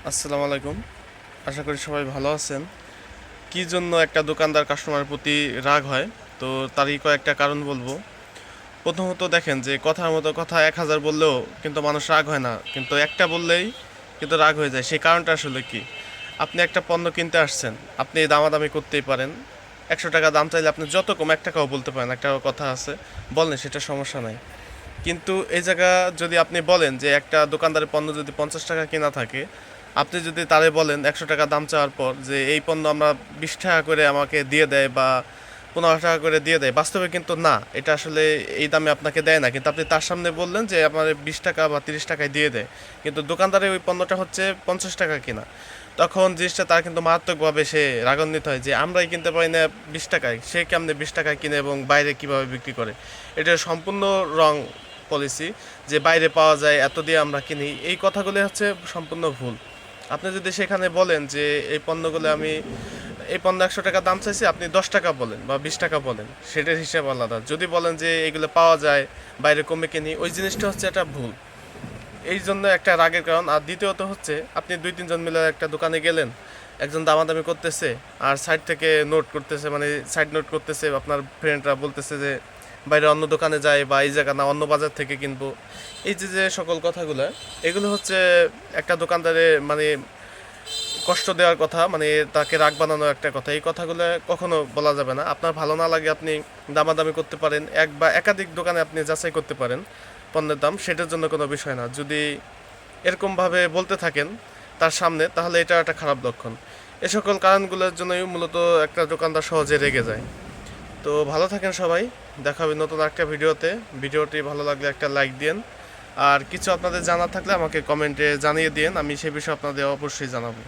আসসালামু আলাইকুম। আশা করি সবাই ভালো আছেন। কী জন্য একটা দোকানদার কাস্টমারের প্রতি রাগ হয়, তো তারই কয়েকটা কারণ বলবো। প্রথমত দেখেন যে কথার মতো কথা 1000 বললেও কিন্তু মানুষ রাগ হয় না, কিন্তু একটা বললেই কিন্তু রাগ হয়ে যায়। সেই কারণটা আসলে কি? আপনি একটা পণ্য কিনতে আসছেন, আপনি দামাদামি করতেই পারেন। 100 টাকা দাম চাইলে আপনি যত কম 1 টাকাও বলতে পারেন, একটা কথা আছে, বলেন, সেটা সমস্যা নাই। কিন্তু এই জায়গা যদি আপনি বলেন যে একটা দোকানদারের পণ্য যদি 50 টাকা কেনা থাকে, আপনি যদি তারে বলেন 100 টাকা দাম চাওয়ার পর যে এই পণ্য আমরা 20 টাকা করে আমাকে দিয়ে দেয় বা 15 টাকা করে দিয়ে দেয়, বাস্তবে কিন্তু না, এটা আসলে এই দামে আপনাকে দেয় না। কিন্তু আপনি তার সামনে বললেন যে আমার 20 টাকা বা 30 টাকায় দিয়ে দেয়, কিন্তু দোকানদারের ওই পণ্যটা হচ্ছে 50 টাকা কিনা। তখন জিনিসটা তার কিন্তু মারাত্মকভাবে সে রাগান্বিত হয় যে আমরাই কিনতে পারি না 20 টাকায়, সে কেমনে 20 টাকায় কিনে এবং বাইরে কিভাবে বিক্রি করে। এটা সম্পূর্ণ রং পলিসি, যে বাইরে পাওয়া যায় এত দিয়ে আমরা কিনি, এই কথাগুলো হচ্ছে সম্পূর্ণ ভুল। আপনি যদি সেখানে বলেন যে এই পণ্যগুলো আমি, এই পণ্য 100 টাকা দাম চাইছি, আপনি 10 টাকা বলেন বা 20 টাকা বলেন, সেটার হিসাব আলাদা। যদি বলেন যে এগুলো পাওয়া যায় বাইরে কমে কিনি, ওই জিনিসটা হচ্ছে একটা ভুল। এই জন্য একটা রাগের কারণ। আর দ্বিতীয়ত হচ্ছে, আপনি 2-3 জন মিলে একটা দোকানে গেলেন, একজন দামাদামি করতেছে আর সাইড থেকে নোট করতেছে, মানে সাইড নোট করতেছে, আপনার ফ্রেন্ডরা বলতেছে যে বাইরে অন্য দোকানে যায় বা এই জায়গা না অন্য বাজার থেকে কিনবো। এই যে যে সকল কথাগুলো, এগুলো হচ্ছে একটা দোকানদারে মানে কষ্ট দেওয়ার কথা, মানে তাকে রাগ বানানোর একটা কথা। এই কথাগুলো কখনো বলা যাবে না। আপনার ভালো না লাগে আপনি দামাদামি করতে পারেন, এক বা একাধিক দোকানে আপনি যাচাই করতে পারেন পণ্যের দাম, সেটার জন্য কোনো বিষয় না। যদি এরকমভাবে বলতে থাকেন তার সামনে, তাহলে এটা একটা খারাপ লক্ষণ। এ সকল কারণগুলোর জন্যই মূলত একটা দোকানদার সহজে রেগে যায়। তো ভালো থাকেন সবাই, দেখা হবে নতুন একটা ভিডিওতে। ভিডিওটি ভালো লাগলে একটা লাইক দিন, আর কিছু আপনাদের জানা থাকলে আমাকে কমেন্টে জানিয়ে দিন, আমি সে বিষয়ে আপনাদের অবশ্যই জানাবো।